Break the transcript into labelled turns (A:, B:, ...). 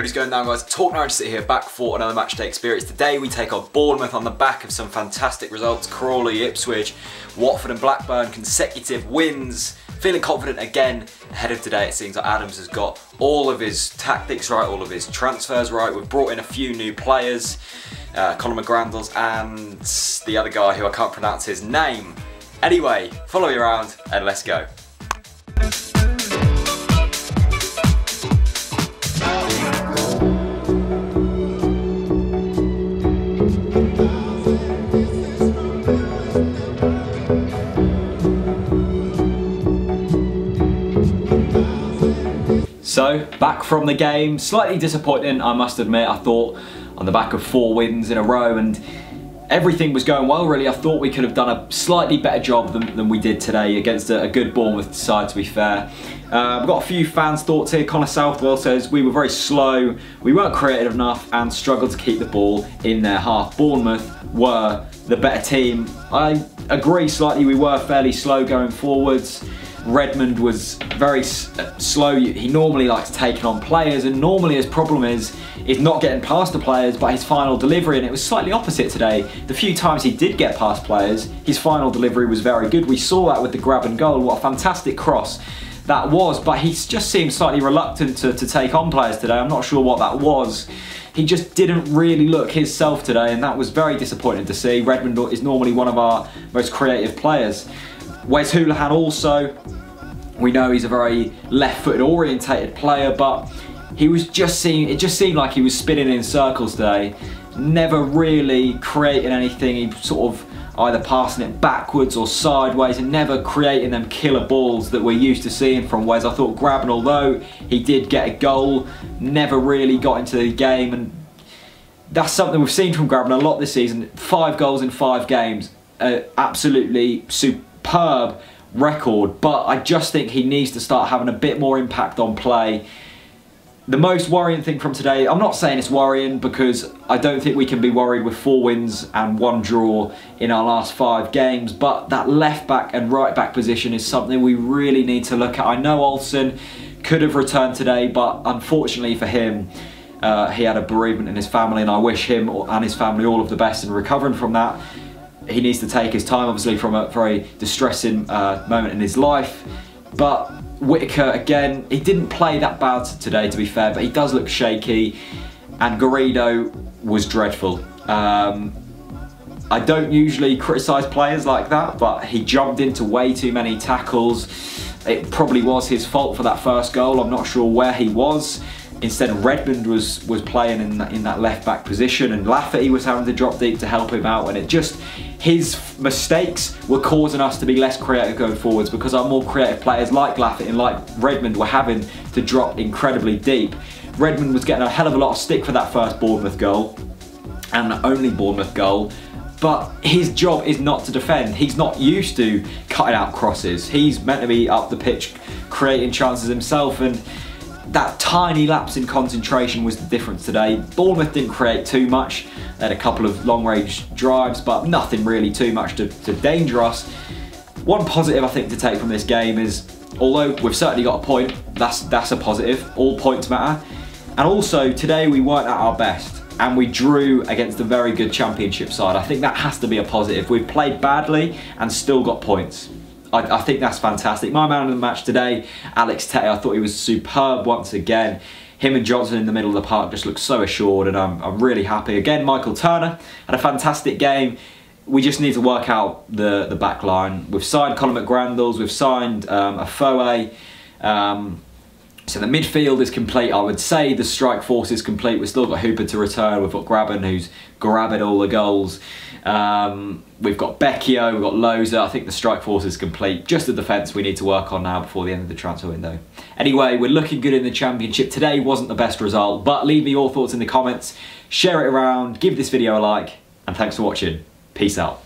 A: What is going on, guys? TalkNorwichCity here, back for another matchday experience. Today we take on Bournemouth on the back of some fantastic results. Crawley, Ipswich, Watford and Blackburn, consecutive wins. Feeling confident again ahead of today. It seems like Adams has got all of his tactics right, all of his transfers right. We've brought in a few new players, Conor McGrandles and the other guy who I can't pronounce his name. Anyway, follow me around and let's go. So, back from the game, slightly disappointing I must admit. I thought on the back of 4 wins in a row and everything was going well really. I thought we could have done a slightly better job than we did today against a good Bournemouth side, to be fair. We've got a few fans' thoughts here. Connor Southwell says we were very slow, we weren't creative enough and struggled to keep the ball in their half. Bournemouth were the better team. I agree slightly, we were fairly slow going forwards. Redmond was very slow. He normally likes taking on players and normally his problem is not getting past the players but his final delivery, and it was slightly opposite today. The few times he did get past players, his final delivery was very good. We saw that with the Grabban goal. What a fantastic cross that was, but he just seemed slightly reluctant to take on players today. I'm not sure what that was. He just didn't really look his self today and that was very disappointing to see. Redmond is normally one of our most creative players. Wes Hoolahan also, we know he's a very left-footed orientated player, but he was it just seemed like he was spinning in circles today, never really creating anything. He sort of either passing it backwards or sideways and never creating them killer balls that we're used to seeing from Wes. I thought Grabban, although he did get a goal, never really got into the game, and that's something we've seen from Grabban a lot this season. 5 goals in 5 games, absolutely superb record, but I just think he needs to start having a bit more impact on play. The most worrying thing from today, I'm not saying it's worrying because I don't think we can be worried with 4 wins and 1 draw in our last 5 games, but that left back and right back position is something we really need to look at. I know Olsen could have returned today, but unfortunately for him, he had a bereavement in his family, and I wish him and his family all of the best in recovering from that. He needs to take his time, obviously, from a very distressing moment in his life. But Whitaker, again, he didn't play that bad today, to be fair, but he does look shaky. And Garrido was dreadful. I don't usually criticise players like that, but he jumped into way too many tackles. It probably was his fault for that first goal. I'm not sure where he was. Instead, Redmond was playing in that left back position, and Lafferty was having to drop deep to help him out, and his mistakes were causing us to be less creative going forwards because our more creative players like Lafferty and like Redmond were having to drop incredibly deep. Redmond was getting a hell of a lot of stick for that first Bournemouth goal and the only Bournemouth goal, but his job is not to defend. He's not used to cutting out crosses. He's meant to be up the pitch creating chances himself, and that tiny lapse in concentration was the difference today. Bournemouth didn't create too much. They had a couple of long-range drives, but nothing really too much to danger us. One positive I think to take from this game is, although we've certainly got a point, that's a positive. All points matter. And also, today we weren't at our best, and we drew against a very good Championship side. I think that has to be a positive. We've played badly and still got points. I think that's fantastic. My man of the match today, Alex Tete, I thought he was superb once again. Him and Johnson in the middle of the park just looked so assured, and I'm really happy. Again, Michael Turner had a fantastic game. We just need to work out the back line. We've signed Conor McGrandles, we've signed a Foe. So the midfield is complete. I would say the strike force is complete. We've still got Hooper to return. We've got Grabban, who's grabbing all the goals. We've got Becchio, we've got Loza. I think the strike force is complete. Just the defence we need to work on now before the end of the transfer window. Anyway, we're looking good in the Championship. Today wasn't the best result, but leave me your thoughts in the comments. Share it around, give this video a like, and thanks for watching. Peace out.